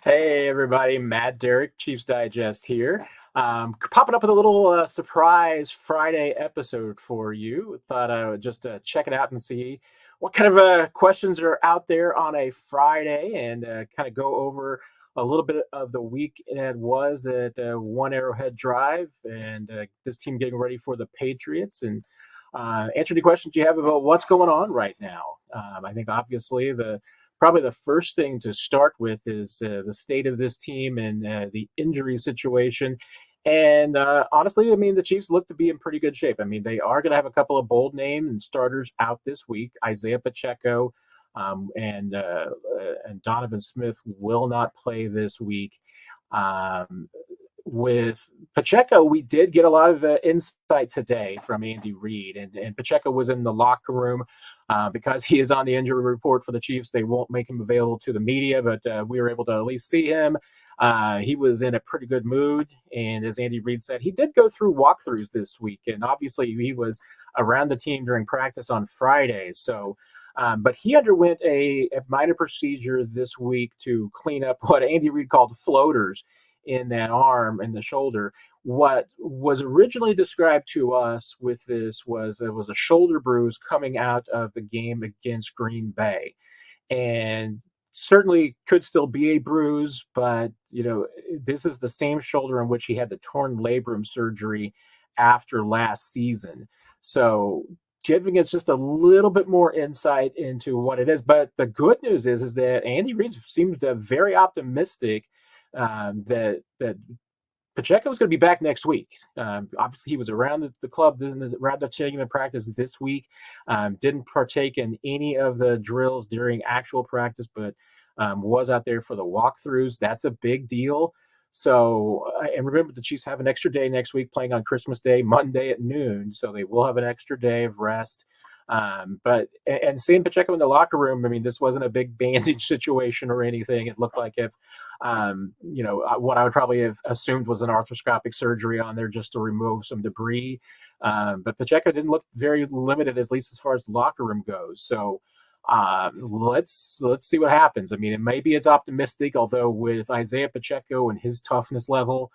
Hey everybody, Matt Derrick, Chiefs Digest here. Popping up with a little surprise Friday episode for you. Thought I would just check it out and see what kind of questions are out there on a Friday and kind of go over a little bit of the week that was at One Arrowhead Drive and this team getting ready for the Patriots and answer any questions you have about what's going on right now. I think obviously probably the first thing to start with is the state of this team and the injury situation. And honestly, I mean, the Chiefs look to be in pretty good shape. I mean, they are going to have a couple of bold name and starters out this week. Isiah Pacheco and Donovan Smith will not play this week. Um, with Pacheco, we did get a lot of insight today from Andy Reid, and Pacheco was in the locker room because he is on the injury report for the Chiefs. They won't make him available to the media, but we were able to at least see him. He was in a pretty good mood, and as Andy Reid said, he did go through walkthroughs this week, and obviously he was around the team during practice on Friday. So, but he underwent a minor procedure this week to clean up what Andy Reid called floaters in that arm and the shoulder. What was originally described to us with this was it was a shoulder bruise coming out of the game against Green Bay. And certainly could still be a bruise, but this is the same shoulder in which he had the torn labrum surgery after last season. So giving us just a little bit more insight into what it is. But the good news is that Andy Reid seems very optimistic that Pacheco is going to be back next week. Obviously, he was around the club, around the team in practice this week. Didn't partake in any of the drills during actual practice, but was out there for the walkthroughs. That's a big deal. So, and remember, the Chiefs have an extra day next week, playing on Christmas Day, Monday at noon. So they will have an extra day of rest. But seeing Pacheco in the locker room, I mean, this wasn't a big bandage situation or anything. It looked like if what I would probably have assumed was an arthroscopic surgery on there just to remove some debris. But Pacheco didn't look very limited, at least as far as the locker room goes. So let's see what happens. I mean, maybe it's optimistic, although with Isiah Pacheco and his toughness level,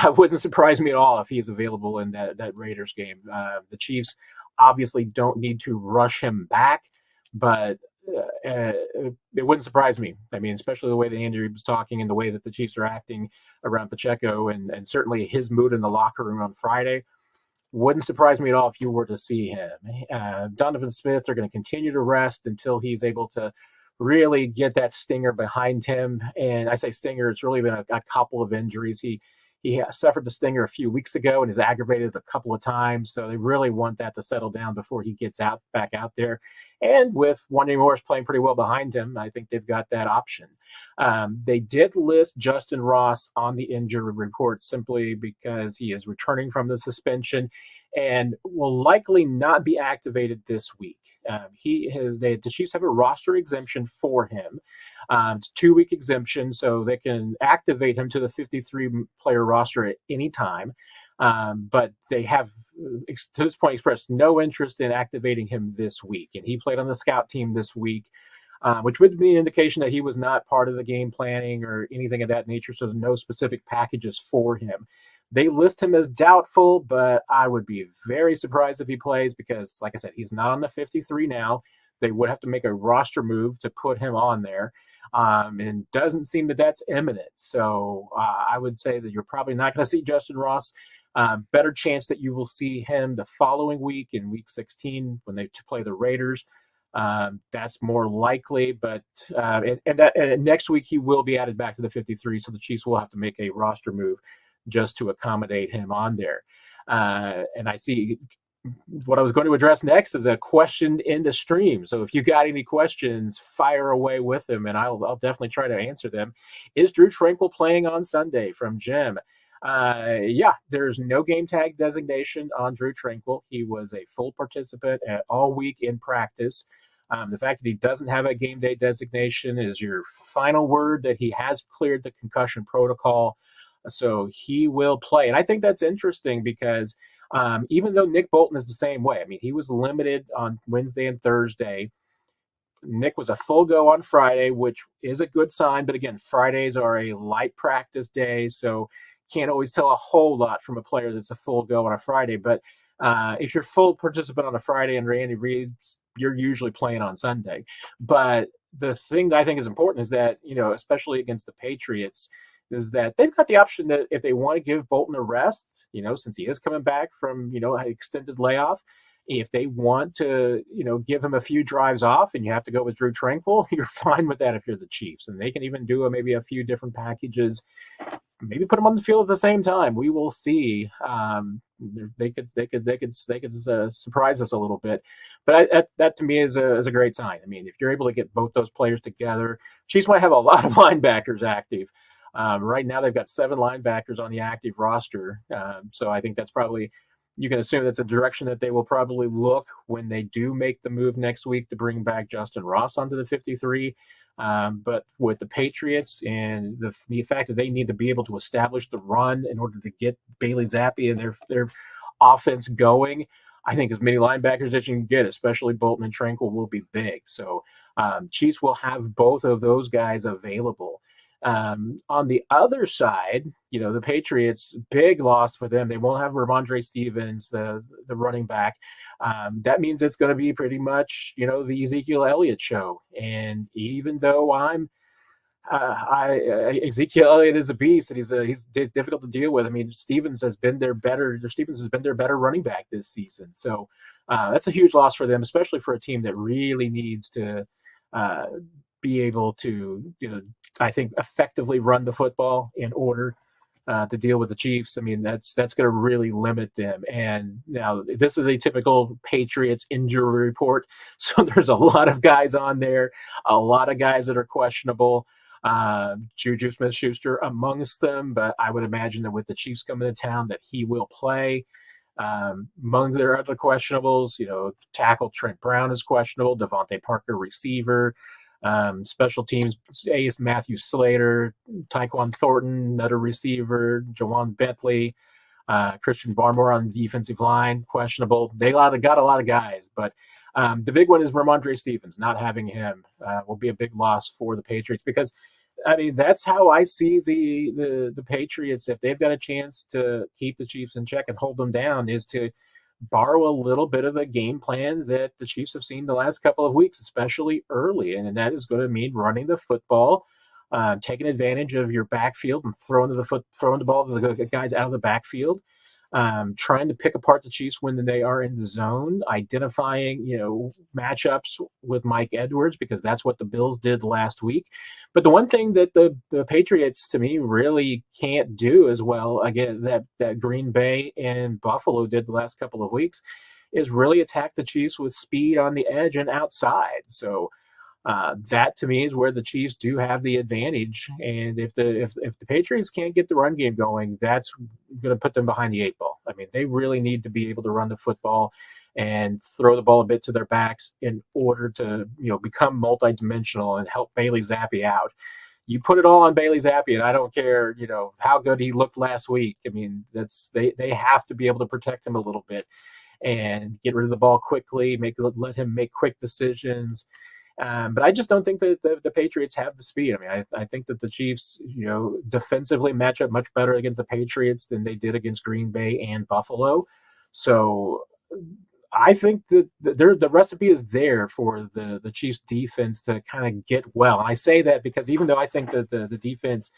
it wouldn't surprise me at all if he's available in that Raiders game. The Chiefs obviously don't need to rush him back, but it wouldn't surprise me. I mean, especially the way that Andy was talking and the way that the Chiefs are acting around Pacheco and certainly his mood in the locker room on Friday. Wouldn't surprise me at all if you were to see him. Donovan Smith are going to continue to rest until he's able to really get that stinger behind him. And I say stinger, it's really been a couple of injuries. He suffered the stinger a few weeks ago and is aggravated a couple of times. So they really want that to settle down before he gets back out there. And with Wandale Morris playing pretty well behind him, I think they've got that option. They did list Justyn Ross on the injury report simply because he is returning from the suspension and will likely not be activated this week. The Chiefs have a roster exemption for him. It's a 2-week exemption, so they can activate him to the 53-player roster at any time. But they have, to this point, expressed no interest in activating him this week. And he played on the scout team this week, which would be an indication that he was not part of the game planning or anything of that nature, so no specific packages for him. They list him as doubtful, but I would be very surprised if he plays because, like I said, he's not on the 53 now. They would have to make a roster move to put him on there. And doesn't seem that that's imminent. So I would say that you're probably not going to see Justyn Ross. Better chance that you will see him the following week in week 16 when they play the Raiders. That's more likely, but and next week he will be added back to the 53, so the Chiefs will have to make a roster move just to accommodate him on there. And I see what I was going to address next is a question in the stream. So if you got any questions, fire away with them, and I'll definitely try to answer them. Is Drue Tranquill playing on Sunday? From Jim. Yeah, there's no game tag designation on Drue Tranquill. He was a full participant all week in practice. The fact that he doesn't have a game day designation is your final word that he has cleared the concussion protocol. So he will play. And I think that's interesting because even though Nick Bolton is the same way, I mean, he was limited on Wednesday and Thursday. Nick was a full go on Friday, which is a good sign. But again, Fridays are a light practice day, so can't always tell a whole lot from a player that's a full go on a Friday. But if you're full participant on a Friday and Randy Reid, you're usually playing on Sunday. But the thing that I think is important is that, especially against the Patriots, is that they've got the option that if they want to give Bolton a rest, since he is coming back from, an extended layoff, if they want to, give him a few drives off and you have to go with Drue Tranquill, you're fine with that if you're the Chiefs. And they can even do maybe a few different packages, maybe put them on the field at the same time. We will see. They could surprise us a little bit, but that to me is a great sign. I mean, if you're able to get both those players together, Chiefs might have a lot of linebackers active. Right now, they've got 7 linebackers on the active roster, so I think that's probably. You can assume that's a direction that they will probably look when they do make the move next week to bring back Justyn Ross onto the 53. But with the Patriots and the fact that they need to be able to establish the run in order to get Bailey Zappi and their offense going, I think as many linebackers as you can get, especially Bolton and Tranquill, will be big. So Chiefs will have both of those guys available. On the other side, the Patriots, big loss for them. They won't have Ramondre Stevens, the running back. That means it's going to be pretty much, the Ezekiel Elliott show. And even though Ezekiel Elliott is a beast, and he's difficult to deal with. I mean, Stevens has been their better running back this season. So that's a huge loss for them, especially for a team that really needs to be able to, I think, effectively run the football in order to deal with the Chiefs. I mean, that's going to really limit them. And now this is a typical Patriots injury report. So there's a lot of guys on there, a lot of guys that are questionable. Juju Smith-Schuster amongst them, but I would imagine that with the Chiefs coming to town that he will play. Among their other questionables, tackle Trent Brown is questionable, Devontae Parker receiver, special teams ace Matthew Slater, Tyquan Thornton, another receiver, Jawan Bentley, Christian Barmore on the defensive line, questionable. They got a lot of guys, but the big one is Ramondre Stevens. Not having him will be a big loss for the Patriots because, I mean, that's how I see the Patriots. If they've got a chance to keep the Chiefs in check and hold them down, is to borrow a little bit of the game plan that the Chiefs have seen the last couple of weeks, especially early. And that is going to mean running the football, taking advantage of your backfield and throwing the ball to the guys out of the backfield, trying to pick apart the Chiefs when they are in the zone, identifying, matchups with Mike Edwards, because that's what the Bills did last week. But the one thing that the Patriots, to me, really can't do as well, again, that Green Bay and Buffalo did the last couple of weeks, is really attack the Chiefs with speed on the edge and outside. So that to me is where the Chiefs do have the advantage. And if the Patriots can't get the run game going, that's going to put them behind the 8 ball. I mean, they really need to be able to run the football and throw the ball a bit to their backs in order to, become multidimensional and help Bailey Zappi out. You put it all on Bailey Zappi, and I don't care, how good he looked last week. I mean, they have to be able to protect him a little bit and get rid of the ball quickly, let him make quick decisions. But I just don't think that the Patriots have the speed. I mean, I think that the Chiefs, defensively match up much better against the Patriots than they did against Green Bay and Buffalo. So I think that the recipe is there for the Chiefs defense to kind of get well. And I say that because even though I think that the defense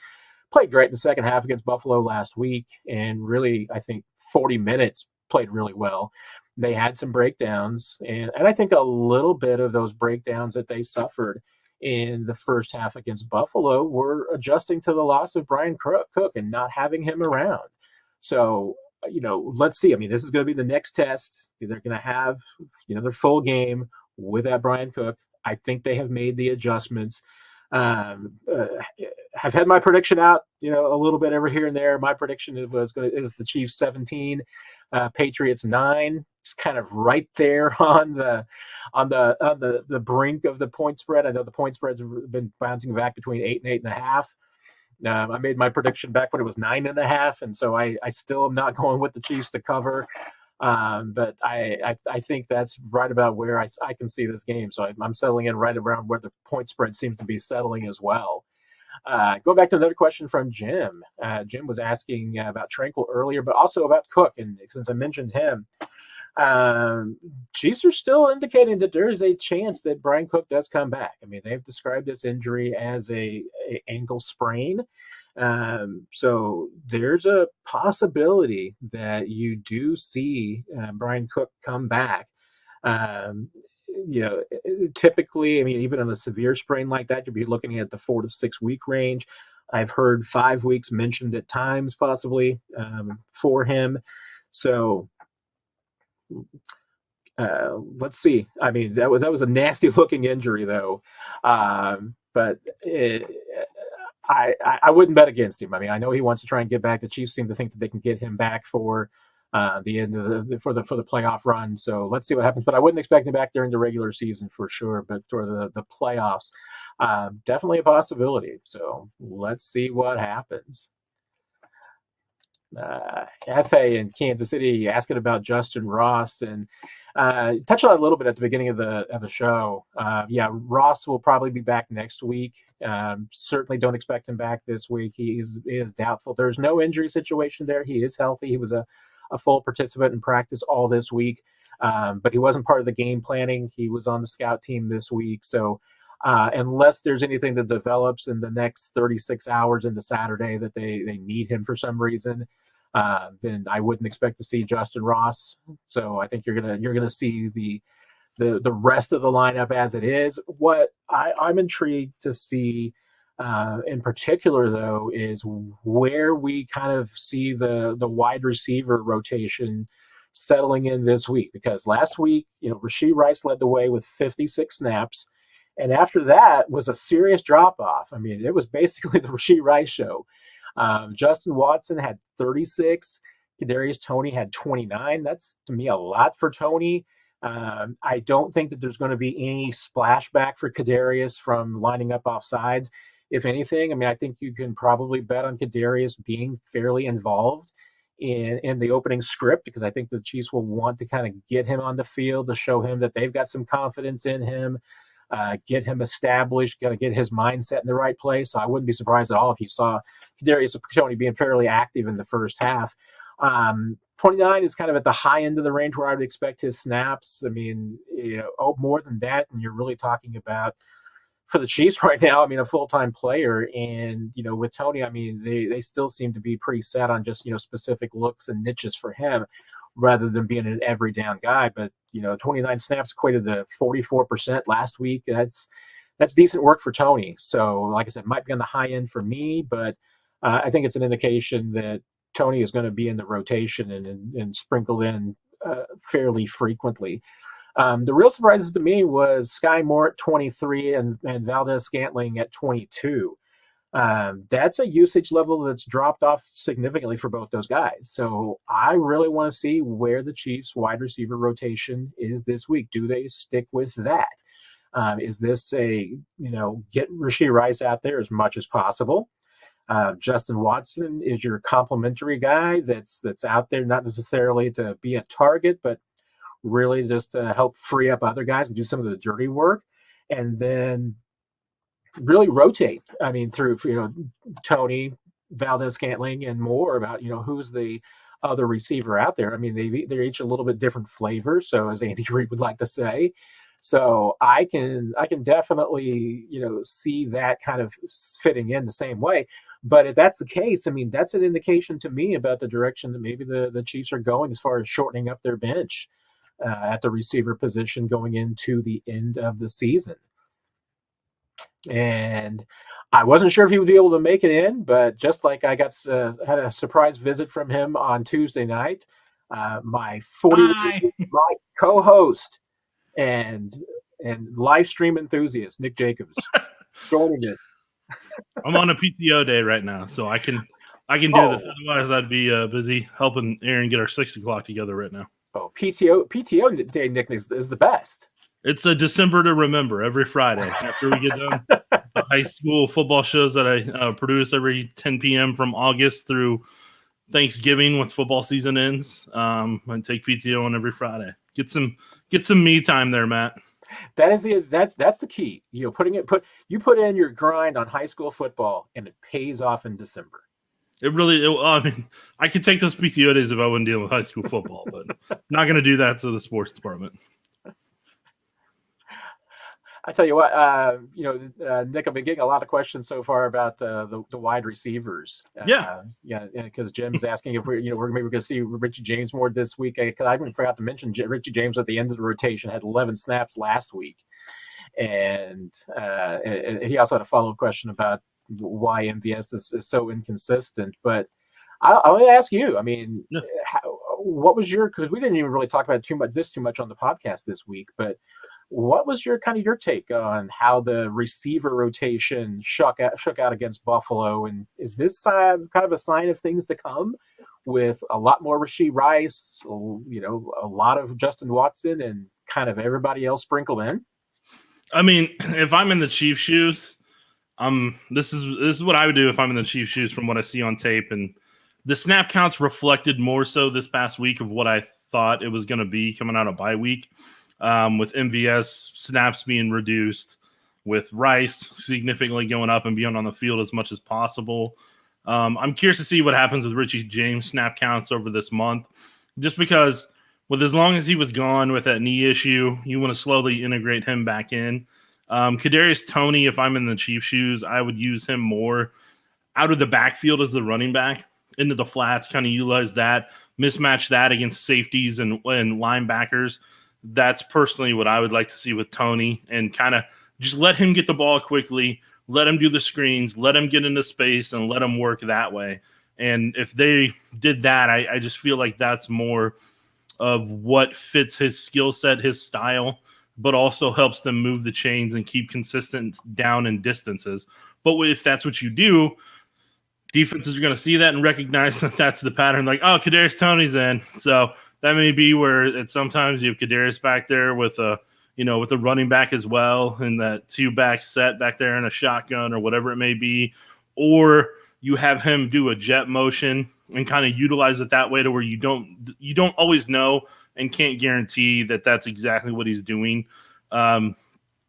played great in the second half against Buffalo last week, and really, I think 40 minutes played really well, they had some breakdowns, and I think a little bit of those breakdowns that they suffered in the first half against Buffalo were adjusting to the loss of Brian Cook and not having him around. So, let's see. I mean, this is going to be the next test. They're going to have, their full game with that Brian Cook. I think they have made the adjustments. I've had my prediction out, a little bit over here and there. My prediction is the Chiefs 17, Patriots 9. It's kind of right there on the brink of the point spread. I know the point spreads have been bouncing back between 8 and 8.5. I made my prediction back when it was 9.5, and so I still am not going with the Chiefs to cover. But I think that's right about where I can see this game. So I'm settling in right around where the point spread seems to be settling as well. Going back to another question from Jim. Jim was asking about Tranquill earlier, but also about Cook. And since I mentioned him, Chiefs are still indicating that there is a chance that Brian Cook does come back. I mean, they've described this injury as a ankle sprain. So there's a possibility that you do see Brian Cook come back. Um, Typically, I mean, even on a severe sprain like that, you'd be looking at the 4 to 6 week range. I've heard 5 weeks mentioned at times, possibly for him. So let's see. I mean, that was a nasty looking injury, though. But I wouldn't bet against him. I mean, I know he wants to try and get back. The Chiefs seem to think that they can get him back for the end of for the playoff run. So let's see what happens. But I wouldn't expect him back during the regular season for sure. But for the playoffs, definitely a possibility. So let's see what happens. Fa in Kansas City asking about Justyn Ross, and touched on it a little bit at the beginning of the show. Yeah, Ross will probably be back next week. Certainly don't expect him back this week. He is doubtful. There's no injury situation there. He is healthy. He was a full participant in practice all this week, but he wasn't part of the game planning. He was on the scout team this week. So unless there's anything that develops in the next 36 hours into Saturday that they need him for some reason, then I wouldn't expect to see Justyn Ross. So I think you're gonna see the rest of the lineup as it is. What I'm intrigued to see in particular, though, is where we kind of see the wide receiver rotation settling in this week. Because last week, Richie Rice led the way with 56 snaps. And after that was a serious drop-off. I mean, it was basically the Richie Rice show. Justin Watson had 36. Kadarius Toney had 29. That's, to me, a lot for Toney. I don't think that there's going to be any splashback for Kadarius from lining up off sides. If anything, I mean, I think you can probably bet on Kadarius being fairly involved in the opening script, because I think the Chiefs will want to kind of get him on the field to show him that they've got some confidence in him. Get him established, got to get his mindset in the right place. So I wouldn't be surprised at all if you saw Kadarius Toney being fairly active in the first half. 29 is kind of at the high end of the range where I would expect his snaps. I mean, more than that, and you're really talking about, for the Chiefs right now, I mean, a full-time player. And, with Toney, I mean, they still seem to be pretty set on just, specific looks and niches for him, rather than being an every down guy. But 29 snaps equated to 44% last week. That's decent work for Toney. So, like I said, might be on the high end for me, but I think it's an indication that Toney is going to be in the rotation and sprinkled in fairly frequently. The real surprises to me was Sky Moore at 23 and Valdez-Scantling at 22. That's a usage level that's dropped off significantly for both those guys. So I really want to see where the Chiefs wide receiver rotation is this week. Do they stick with that? Is this get Richie Rice out there as much as possible? Justin Watson is your complimentary guy that's out there, not necessarily to be a target, but really just to help free up other guys and do some of the dirty work. And then really rotate. I mean, through Toney, Valdez-Scantling, and more about who's the other receiver out there. I mean, they're each a little bit different flavors. So, as Andy Reid would like to say, so I can definitely see that kind of fitting in the same way. But if that's the case, I mean, that's an indication to me about the direction that maybe the Chiefs are going as far as shortening up their bench at the receiver position going into the end of the season. And I wasn't sure if he would be able to make it in, but just like I got had a surprise visit from him on Tuesday night, my co-host and live stream enthusiast Nick Jacobs joining us. I'm on a PTO day right now, so I can do this. Otherwise, I'd be busy helping Aaron get our 6 o'clock together right now. Oh, PTO day, Nick, is the best. It's a December to remember every Friday after we get done the high school football shows that I produce every 10 p.m. from August through Thanksgiving once football season ends. And take PTO on every Friday. Get some me time there, Matt. That's the key. You put in your grind on high school football, and it pays off in December. I mean, I could take those PTO days if I wasn't dealing with high school football, but I'm not going to do that to the sports department. I tell you what, Nick, I've been getting a lot of questions so far about the wide receivers. Yeah, because Jim's asking if we're maybe going to see Richie James more this week. Because I even forgot to mention Richie James at the end of the rotation had 11 snaps last week, and he also had a follow-up question about why MVS is so inconsistent. But I want to ask you. I mean, yeah. What was because we didn't even really talk about too much on the podcast this week, but what was your take on how the receiver rotation shook out against Buffalo? And is this kind of a sign of things to come with a lot more Rashee Rice, a lot of Justin Watson, and kind of everybody else sprinkled in? I mean, if I'm in the Chiefs' shoes, this is what I would do if I'm in the Chiefs' shoes from what I see on tape. And the snap counts reflected more so this past week of what I thought it was going to be coming out of bye week. With MVS snaps being reduced, with Rice significantly going up and being on the field as much as possible. I'm curious to see what happens with Richie James snap counts over this month, just because with as long as he was gone with that knee issue, you want to slowly integrate him back in. Kadarius Toney, if I'm in the Chiefs' shoes, I would use him more out of the backfield as the running back into the flats, kind of utilize that, mismatch that against safeties and linebackers. That's personally what I would like to see with Toney, and kind of just let him get the ball quickly, let him do the screens, let him get into space, and let him work that way. And if they did that, I just feel like that's more of what fits his skill set, his style, but also helps them move the chains and keep consistent down in distances. But if that's what you do, defenses are going to see that and recognize that that's the pattern. Like, oh, Kadarius Toney's in, so that may be where it's sometimes you have Kadarius back there with a running back as well, and that two-back set back there in a shotgun or whatever it may be, or you have him do a jet motion and kind of utilize it that way to where you don't always know and can't guarantee that that's exactly what he's doing, and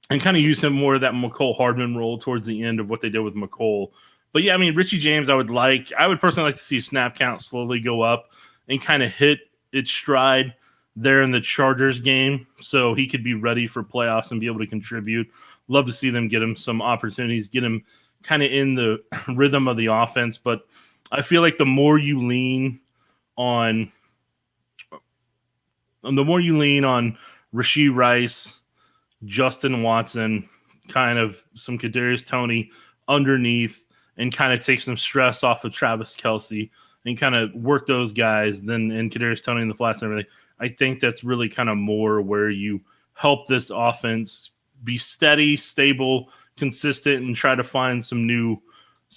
kind of use him more of that McCole Hardman role towards the end of what they did with McCole. But yeah, I mean, Richie James, I would personally like to see snap count slowly go up and kind of hit its stride there in the Chargers game, so he could be ready for playoffs and be able to contribute. Love to see them get him some opportunities, get him kind of in the rhythm of the offense. But I feel like the more you lean on Rashee Rice, Justin Watson, kind of some Kadarius Toney underneath, and kind of take some stress off of Travis Kelce and kind of work those guys, then in Kadarius Toney in the flats and everything, I think that's really kind of more where you help this offense be steady, stable, consistent, and try to find some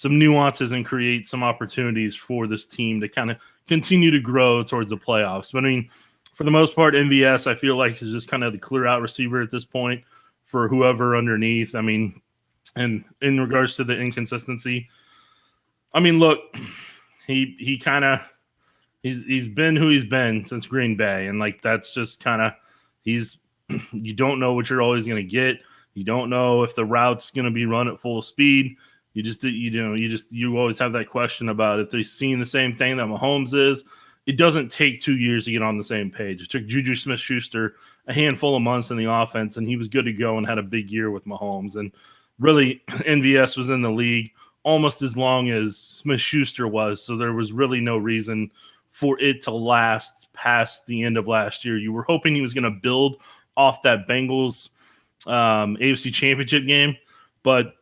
nuances and create some opportunities for this team to kind of continue to grow towards the playoffs. But I mean, for the most part, MVS, I feel like is just kind of the clear out receiver at this point for whoever underneath. I mean, and in regards to the inconsistency, I mean, look, he's been who he's been since Green Bay, and like that's just kind of you don't know what you're always going to get. You don't know if the route's going to be run at full speed. You always have that question about if they're seeing the same thing that Mahomes is. It doesn't take 2 years to get on the same page. It took Juju Smith-Schuster a handful of months in the offense, and he was good to go and had a big year with Mahomes. And really, MVS was in the league almost as long as Smith-Schuster was, so there was really no reason for it to last past the end of last year. You were hoping he was going to build off that Bengals AFC Championship game, but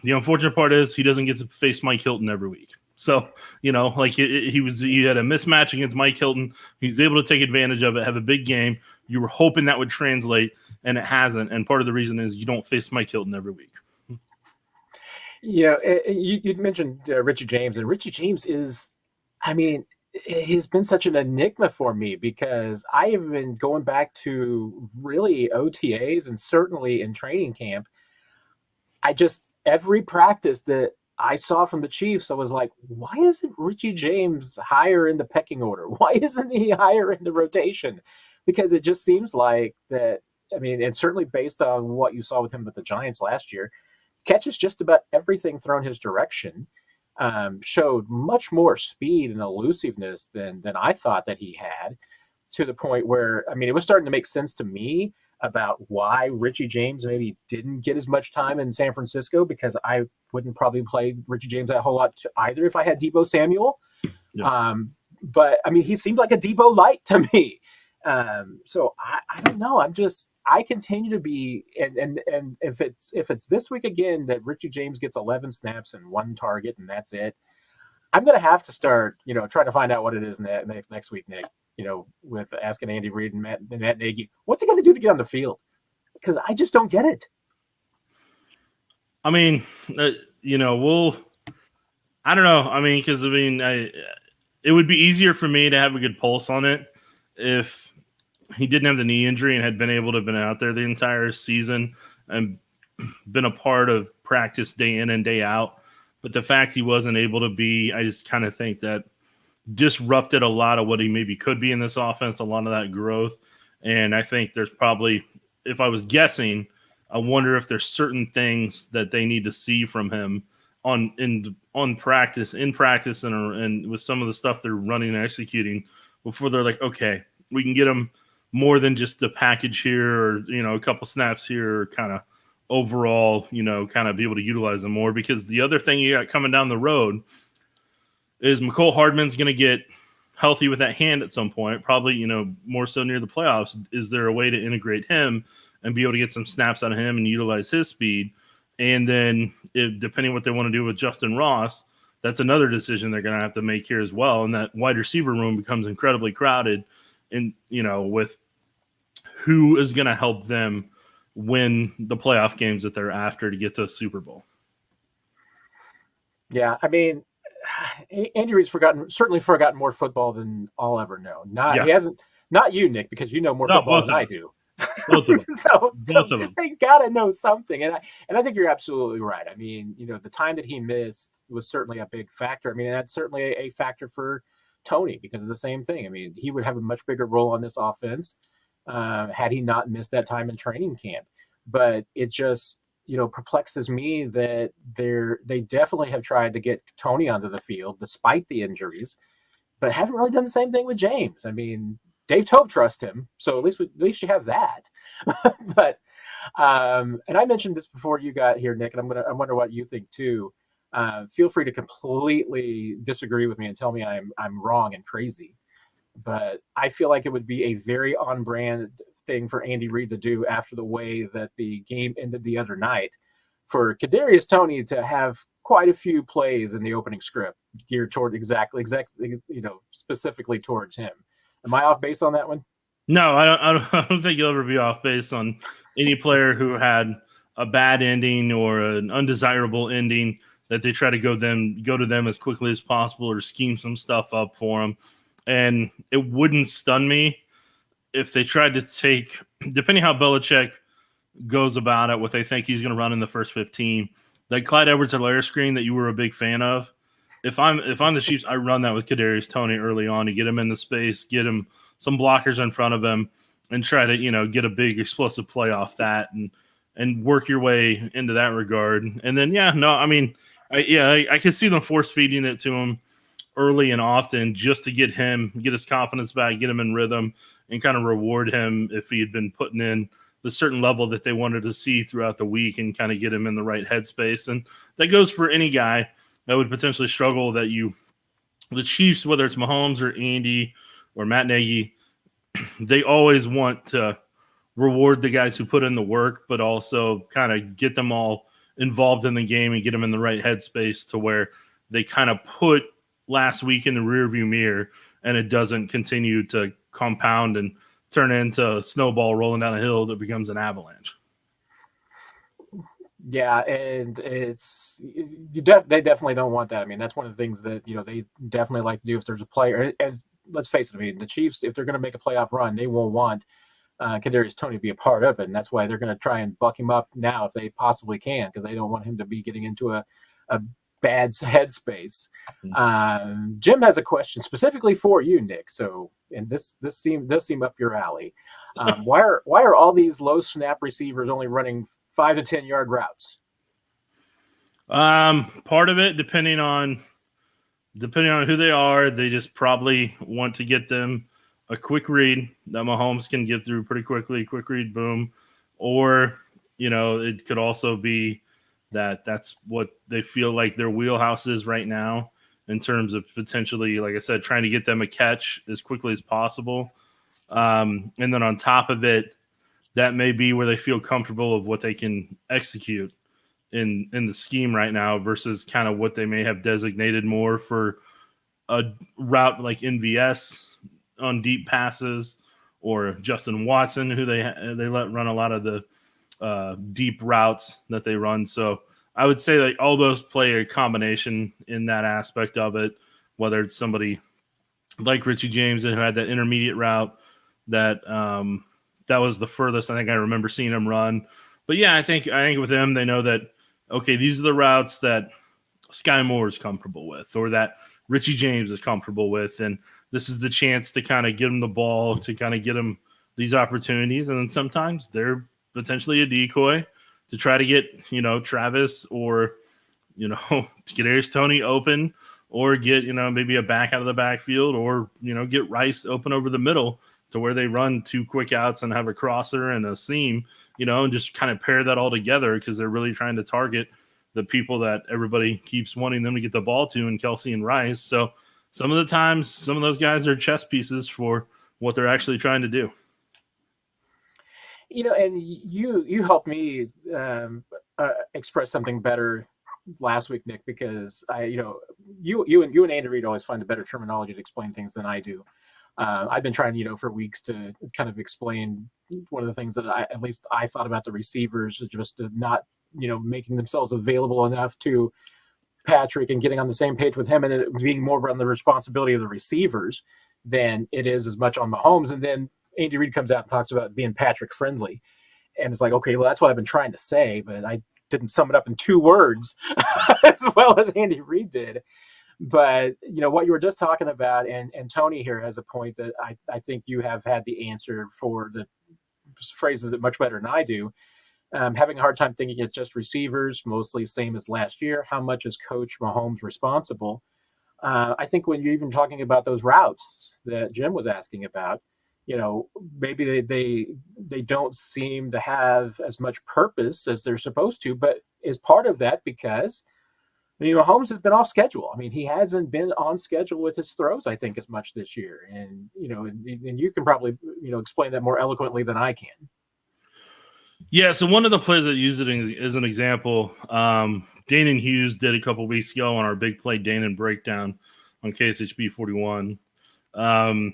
the unfortunate part is he doesn't get to face Mike Hilton every week. So, he had a mismatch against Mike Hilton. He's able to take advantage of it, have a big game. You were hoping that would translate, and it hasn't. And part of the reason is you don't face Mike Hilton every week. Yeah, you mentioned Richie James, and Richie James is, I mean, he's been such an enigma for me because I have been going back to really OTAs and certainly in training camp. Every practice that I saw from the Chiefs, I was like, why isn't Richie James higher in the pecking order? Why isn't he higher in the rotation? Because it just seems like that. I mean, and certainly based on what you saw with him with the Giants last year, catches just about everything thrown his direction. Showed much more speed and elusiveness than I thought that he had, to the point where, I mean, it was starting to make sense to me about why Richie James maybe didn't get as much time in San Francisco, because I wouldn't probably play Richie James a whole lot either if I had Deebo Samuel. Yeah. But I mean, he seemed like a Deebo light to me. So I don't know. I continue to be, and if it's this week again that Richie James gets 11 snaps and 1 target and that's it, I'm going to have to start, trying to find out what it is next week, Nick, with asking Andy Reid and Matt Nagy, what's he going to do to get on the field? Because I just don't get it. I mean, I don't know. I mean, because it would be easier for me to have a good pulse on it if he didn't have the knee injury and had been able to have been out there the entire season and been a part of practice day in and day out. But the fact he wasn't able to be, I just kind of think that disrupted a lot of what he maybe could be in this offense, a lot of that growth. And I think there's probably, if I was guessing, I wonder if there's certain things that they need to see from him in practice, and with some of the stuff they're running and executing before they're like, okay, we can get him more than just a package here, or a couple snaps here, or kind of overall, kind of be able to utilize them more. Because the other thing you got coming down the road is McCole Hardman's going to get healthy with that hand at some point, probably, more so near the playoffs. Is there a way to integrate him and be able to get some snaps out of him and utilize his speed? And then depending what they want to do with Justyn Ross, that's another decision they're going to have to make here as well. And that wide receiver room becomes incredibly crowded, and, with who is going to help them win the playoff games that they're after to get to a Super Bowl. Yeah, I mean, Andy Reid's certainly forgotten more football than I'll ever know. He hasn't. Not you, Nick, because you know more football than I do. Both of them. Both of them. They gotta know something, and I think you're absolutely right. I mean, the time that he missed was certainly a big factor. I mean, that's certainly a factor for Tony, because of the same thing. I mean, he would have a much bigger role on this offense had he not missed that time in training camp. But it just perplexes me that they definitely have tried to get Tony onto the field despite the injuries, but haven't really done the same thing with James. I mean, Dave Tope trusts him, so at least you have that. But and I mentioned this before you got here, Nick, and I wonder what you think too. Feel free to completely disagree with me and tell me I'm wrong and crazy. But I feel like it would be a very on-brand thing for Andy Reid to do after the way that the game ended the other night, for Kadarius Toney to have quite a few plays in the opening script geared toward exactly, specifically towards him. Am I off base on that one? No, I don't think you'll ever be off base on any player who had a bad ending or an undesirable ending, that they try to go to them as quickly as possible or scheme some stuff up for them. And it wouldn't stun me if they tried to take, depending how Belichick goes about it, what they think he's going to run in the first 15, that Clyde Edwards-Helaire screen that you were a big fan of. If I'm the Chiefs, I run that with Kadarius Toney early on to get him in the space, get him some blockers in front of him, and try to get a big explosive play off that, and work your way into that regard. And then I can see them force feeding it to him early and often, just to get his confidence back, get him in rhythm, and kind of reward him if he had been putting in the certain level that they wanted to see throughout the week, and kind of get him in the right headspace. And that goes for any guy that would potentially struggle, the Chiefs, whether it's Mahomes or Andy or Matt Nagy, they always want to reward the guys who put in the work, but also kind of get them all involved in the game and get them in the right headspace to where they kind of put last week in the rearview mirror, and it doesn't continue to compound and turn into a snowball rolling down a hill that becomes an avalanche. Yeah, and they definitely don't want that. I mean, that's one of the things that they definitely like to do if there's a player. And let's face it, I mean, the Chiefs, if they're going to make a playoff run, they won't want Kadarius Toney to be a part of it, and that's why they're going to try and buck him up now if they possibly can, because they don't want him to be getting into a bad headspace. Jim has a question specifically for you, Nick. So, and this does seem up your alley. Why are all these low snap receivers only running 5 to 10 yard routes? Part of it, depending on who they are, they just probably want to get them a quick read that Mahomes can get through pretty quickly. Quick read, boom. Or, it could also be that that's what they feel like their wheelhouse is right now in terms of potentially, like I said, trying to get them a catch as quickly as possible. And then on top of it, that may be where they feel comfortable of what they can execute in the scheme right now versus kind of what they may have designated more for a route like NVS on deep passes, or Justin Watson, who they let run a lot of the deep routes that they run. So I would say that all those play a combination in that aspect of it, whether it's somebody like Richie James who had that intermediate route that was the furthest I think I remember seeing him run. But yeah, I think with them, they know that, okay, these are the routes that Sky Moore is comfortable with, or that Richie James is comfortable with, and this is the chance to kind of get him the ball, to kind of get him these opportunities. And then sometimes they're potentially a decoy to try to get, Travis or, to get Arius Toney open, or get, maybe a back out of the backfield, or, get Rice open over the middle to where they run 2 quick outs and have a crosser and a seam, and just kind of pair that all together because they're really trying to target the people that everybody keeps wanting them to get the ball to, and Kelsey and Rice. So some of the times, some of those guys are chess pieces for what they're actually trying to do. And you helped me express something better last week, Nick, because you and Andy Reid always find a better terminology to explain things than I do. I've been trying, for weeks to kind of explain one of the things that at least I thought about the receivers, just not, making themselves available enough to Patrick and getting on the same page with him, and it being more on the responsibility of the receivers than it is as much on Mahomes. And then Andy Reid comes out and talks about being Patrick friendly. And it's like, okay, well, that's what I've been trying to say, but I didn't sum it up in 2 words as well as Andy Reid did. But, what you were just talking about, and Tony here has a point that I think you have had the answer for, the phrases it much better than I do. Having a hard time thinking it's just receivers, mostly same as last year. How much is Coach Mahomes responsible? I think when you're even talking about those routes that Jim was asking about, maybe they don't seem to have as much purpose as they're supposed to. But is part of that because Mahomes has been off schedule. I mean, he hasn't been on schedule with his throws, I think, as much this year. And and you can probably explain that more eloquently than I can. Yeah, so one of the plays that used it as an example, Danon Hughes did a couple weeks ago on our Big Play Danon breakdown on KSHB 41. And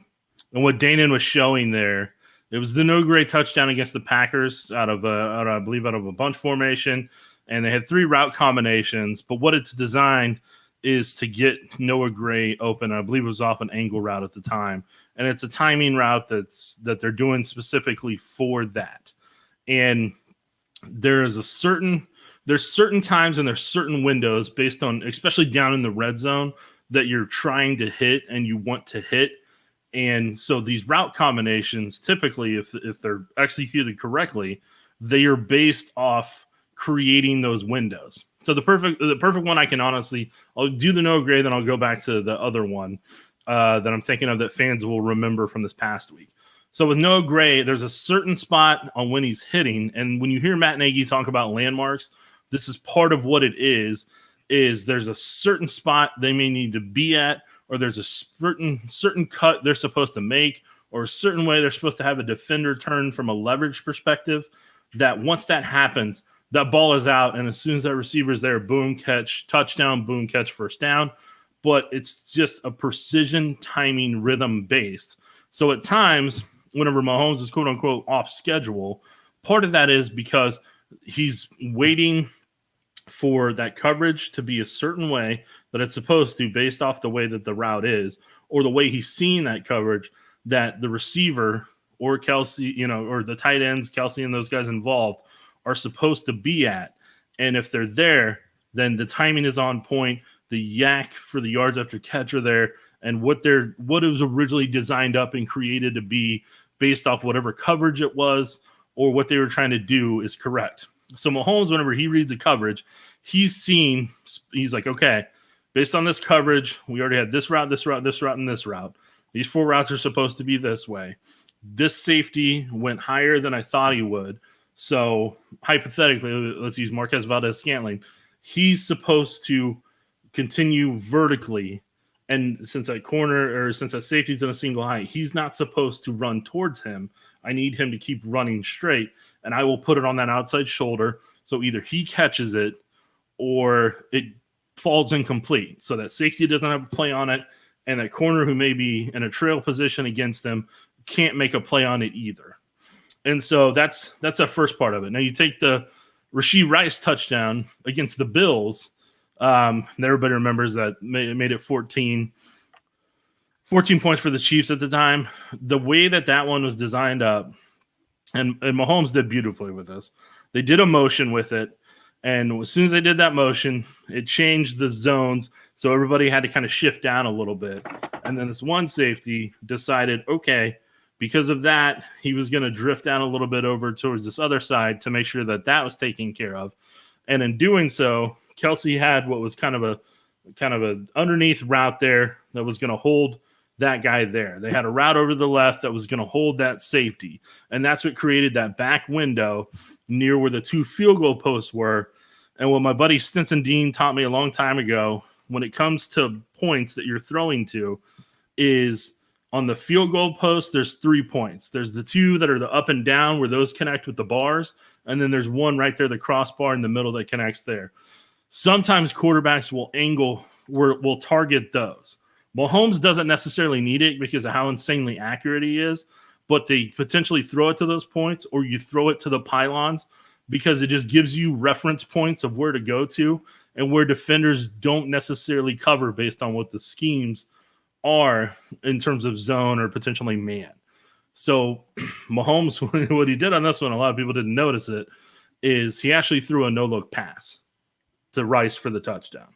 what Danon was showing there, it was the no grade touchdown against the Packers out of a bunch formation, and they had 3 route combinations. But what it's designed is to get Noah Gray open. I believe it was off an angle route at the time, and it's a timing route that they're doing specifically for that. And there's certain times and there's certain windows based on, especially down in the red zone, that you're trying to hit and you want to hit. And so these route combinations, typically, if they're executed correctly, they are based off creating those windows. So the perfect one, I'll do the Noah Gray, then I'll go back to the other one that I'm thinking of that fans will remember from this past week. So with Noah Gray, there's a certain spot on when he's hitting, and when you hear Matt Nagy talk about landmarks, this is part of what it is there's a certain spot they may need to be at, or there's a certain cut they're supposed to make, or a certain way they're supposed to have a defender turn from a leverage perspective, that once that happens, that ball is out, and as soon as that receiver's there, boom, catch, touchdown, boom, catch, first down. But it's just a precision timing rhythm based. So at times, whenever Mahomes is quote unquote off schedule, part of that is because he's waiting for that coverage to be a certain way that it's supposed to, based off the way that the route is, or the way he's seeing that coverage, that the receiver or Kelsey, or the tight ends, Kelsey and those guys involved, are supposed to be at. And if they're there, then the timing is on point. The yak for the yards after catch are there, and what it was originally designed up and created to be based off whatever coverage it was or what they were trying to do is correct. So Mahomes, whenever he reads a coverage, he's like, okay, based on this coverage, we already had this route, this route, this route, and this route. These 4 routes are supposed to be this way. This safety went higher than I thought he would. So hypothetically, let's use Marquez Valdez-Scantling. He's supposed to continue vertically. And since that safety's in a single height, he's not supposed to run towards him. I need him to keep running straight, and I will put it on that outside shoulder. So either he catches it or it falls incomplete. So that safety doesn't have a play on it, and that corner who may be in a trail position against them can't make a play on it either. And so that's the first part of it. Now you take the Rashee Rice touchdown against the Bills. Everybody remembers that made it 14 points for the Chiefs at the time. The way that one was designed up, and Mahomes did beautifully with this. They did a motion with it, and as soon as they did that motion, it changed the zones, so everybody had to kind of shift down a little bit. And then this one safety decided, okay, because of that, he was going to drift down a little bit over towards this other side to make sure that was taken care of. And in doing so, Kelce had what was kind of a underneath route there that was going to hold that guy there. They had a route over to the left that was going to hold that safety. And that's what created that back window near where the 2 field goal posts were. And what my buddy Stinson Dean taught me a long time ago, when it comes to points that you're throwing to, is on the field goal post, there's 3 points. There's the 2 that are the up and down where those connect with the bars. And then there's one right there, the crossbar in the middle that connects there. Sometimes quarterbacks will target those. Mahomes doesn't necessarily need it because of how insanely accurate he is, but they potentially throw it to those points, or you throw it to the pylons because it just gives you reference points of where to go to and where defenders don't necessarily cover based on what the schemes are in terms of zone or potentially man. So Mahomes, what he did on this one, a lot of people didn't notice it, is he actually threw a no-look pass to Rice for the touchdown.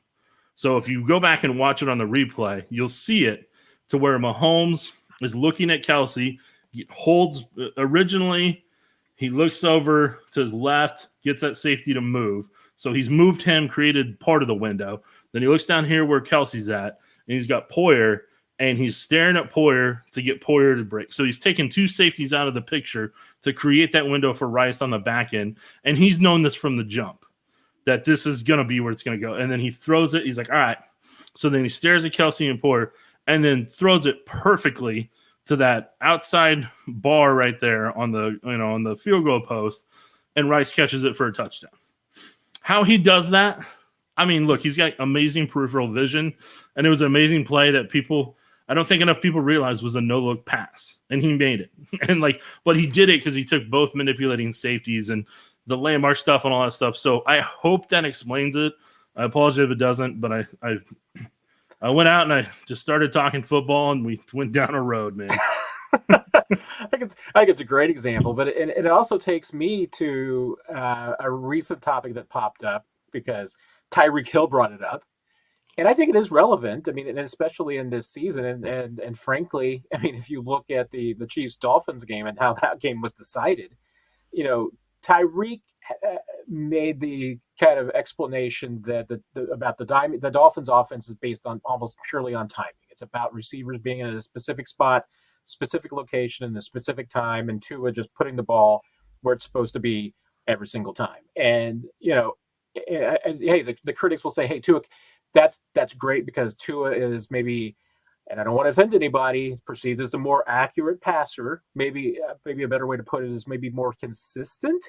So if you go back and watch it on the replay, you'll see it to where Mahomes is looking at Kelce, he looks over to his left, gets that safety to move. So he's moved him, created part of the window. Then he looks down here where Kelce's at, and he's got Poyer, and he's staring at Poyer to get Poyer to break. So he's taken 2 safeties out of the picture to create that window for Rice on the back end, and he's known this from the jump, that this is going to be where it's going to go. And then he throws it. He's like, all right. So then he stares at Kelce and Poyer and then throws it perfectly to that outside bar right there on the field goal post, and Rice catches it for a touchdown. How he does that, I mean, look, he's got amazing peripheral vision, and it was an amazing play that I don't think enough people realize was a no-look pass, and he made it. But he did it because he took both manipulating safeties and the landmark stuff and all that stuff. So I hope that explains it. I apologize if it doesn't, but I went out and I just started talking football, and we went down a road, man. I think it's a great example, but it also takes me to a recent topic that popped up because Tyreek Hill brought it up, and I think it is relevant. I mean, and especially in this season, and frankly, I mean, if you look at the Chiefs Dolphins game and how that game was decided, Tyreek made the kind of explanation that about the Dolphins offense is based on almost purely on timing. It's about receivers being in a specific spot, specific location, in a specific time, and Tua just putting the ball where it's supposed to be every single time. And hey, the critics will say, hey, Tua, that's great because Tua is maybe, and I don't want to offend anybody, perceived as a more accurate passer. Maybe a better way to put it is maybe more consistent,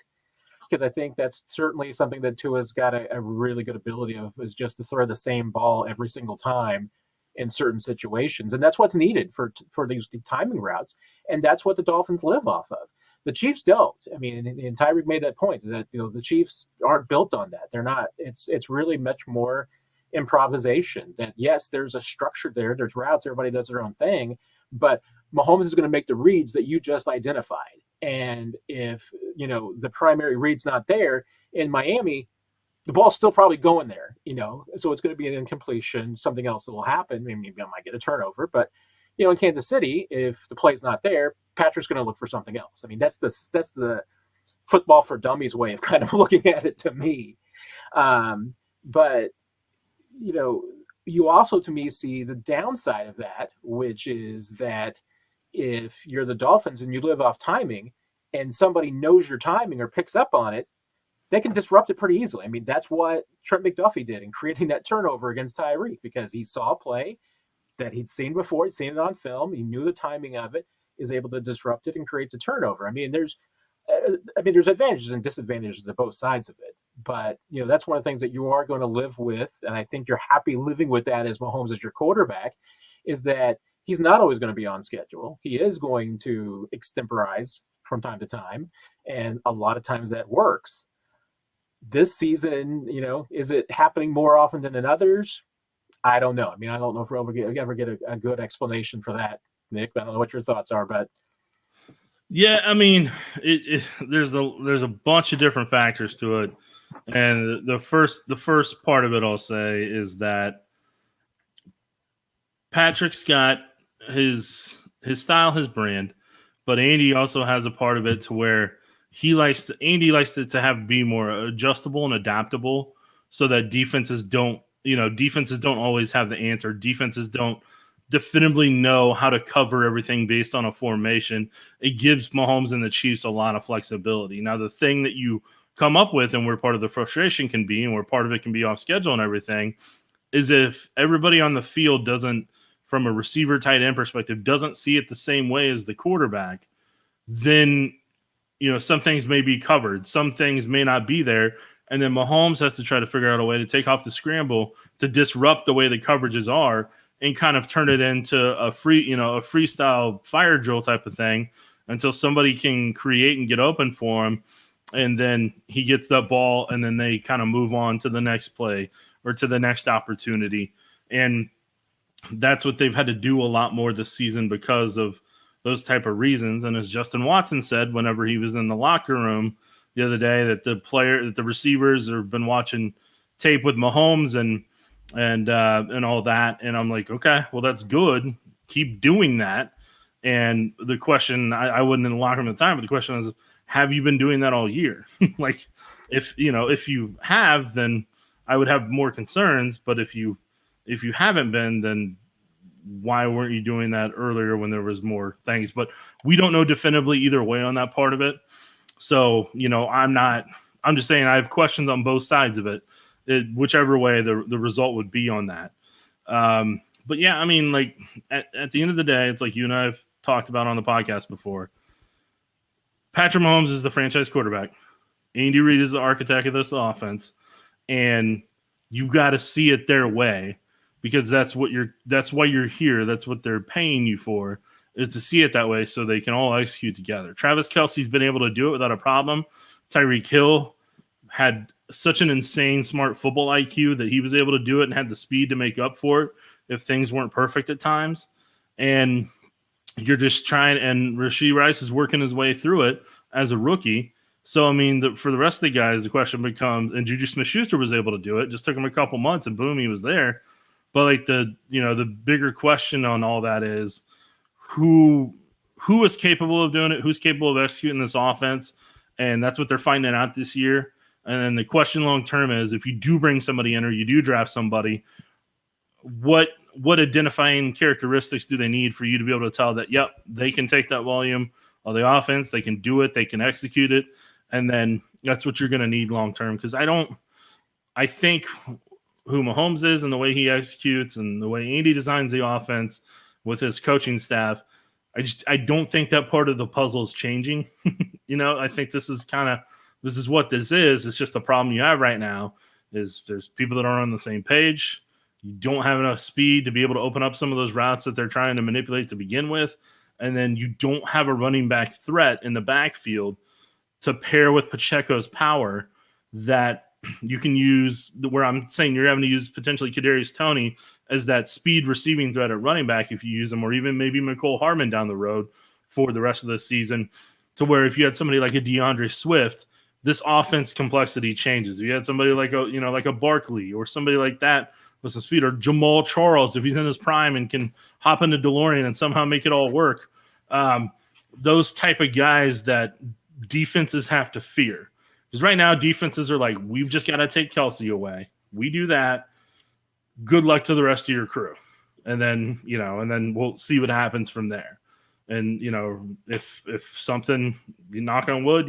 because I think that's certainly something that Tua's got a really good ability of, is just to throw the same ball every single time in certain situations. And that's what's needed for these timing routes. And that's what the Dolphins live off of. The Chiefs don't. I mean, and Tyreek made that point that the Chiefs aren't built on that. They're not. It's really much more improvisation. That yes, there's a structure there. There's routes. Everybody does their own thing, but Mahomes is going to make the reads that you just identified. And if the primary read's not there in Miami, the ball's still probably going there, so it's going to be an incompletion, something else that will happen. Maybe I might get a turnover, but in Kansas City, if the play's not there, Patrick's going to look for something else. I mean, that's the football for dummies way of kind of looking at it to me. But you also, to me, see the downside of that, which is that if you're the Dolphins and you live off timing and somebody knows your timing or picks up on it, they can disrupt it pretty easily. I mean, that's what Trent McDuffie did in creating that turnover against Tyreek, because he saw a play that he'd seen before, he'd seen it on film, he knew the timing of it, is able to disrupt it and creates a turnover. I mean, there's advantages and disadvantages to both sides of it. But, that's one of the things that you are going to live with, and I think you're happy living with that as Mahomes is your quarterback, is that he's not always going to be on schedule. He is going to extemporize from time to time, and a lot of times that works. This season, is it happening more often than in others? I don't know. I mean, I don't know if we'll ever get a good explanation for that, Nick. I don't know what your thoughts are, but yeah, I mean, there's a bunch of different factors to it, and the first part of it I'll say is that Patrick's got his style, his brand, but Andy also has a part of it to where Andy likes it to have be more adjustable and adaptable, so that defenses don't always have the answer. Defenses don't definitively know how to cover everything based on a formation. It gives Mahomes and the Chiefs a lot of flexibility. Now, the thing that you come up with, and where part of the frustration can be, and where part of it can be off schedule and everything, is if everybody on the field doesn't, from a receiver tight end perspective, doesn't see it the same way as the quarterback, then some things may be covered, some things may not be there, and then Mahomes has to try to figure out a way to take off the scramble to disrupt the way the coverages are and kind of turn it into a freestyle fire drill type of thing until somebody can create and get open for him, and then he gets that ball, and then they kind of move on to the next play or to the next opportunity. And that's what they've had to do a lot more this season because of those type of reasons. And as Justin Watson said whenever he was in the locker room the other day, that the receivers have been watching tape with Mahomes and all that. And I'm like, okay, well, that's good. Keep doing that. And the question, I wasn't in the locker room at the time, but the question is, have you been doing that all year? Like, if you have, then I would have more concerns. But if you haven't been, then why weren't you doing that earlier when there was more things? But we don't know definitively either way on that part of it. So, I'm just saying I have questions on both sides of it, whichever way the result would be on that. But yeah, I mean, like at the end of the day, it's like you and I have talked about on the podcast before. Patrick Mahomes is the franchise quarterback. Andy Reid is the architect of this offense, and you got to see it their way, because that's why you're here. That's what they're paying you for, is to see it that way so they can all execute together. Travis Kelce's been able to do it without a problem. Tyreek Hill had such an insane smart football IQ that he was able to do it and had the speed to make up for it if things weren't perfect at times. And you're just trying, and Rashee Rice is working his way through it as a rookie. So, I mean, for the rest of the guys, the question becomes, and Juju Smith-Schuster was able to do it. Just took him a couple months, and boom, he was there. But like the bigger question on all that is who is capable of doing it, who's capable of executing this offense, and that's what they're finding out this year. And then the question long term is, if you do bring somebody in or you do draft somebody, what identifying characteristics do they need for you to be able to tell that, yep, they can take that volume of the offense, they can do it, they can execute it, and then that's what you're going to need long term. Because I think who Mahomes is and the way he executes and the way Andy designs the offense with his coaching staff, I don't think that part of the puzzle is changing. I think this is what this is. It's just the problem you have right now is there's people that aren't on the same page. You don't have enough speed to be able to open up some of those routes that they're trying to manipulate to begin with. And then you don't have a running back threat in the backfield to pair with Pacheco's power that you can use, where I'm saying you're having to use potentially Kadarius Toney as that speed receiving threat at running back if you use him, or even maybe Mecole Hardman down the road for the rest of the season, to where if you had somebody like a DeAndre Swift this offense complexity changes. If you had somebody like a Barkley or somebody like that with some speed, or Jamal Charles, if he's in his prime and can hop into DeLorean and somehow make it all work, those type of guys that defenses have to fear. Because right now defenses are like, we've just got to take Kelsey away. We do that. Good luck to the rest of your crew. And then, we'll see what happens from there. And, if something, you knock on wood,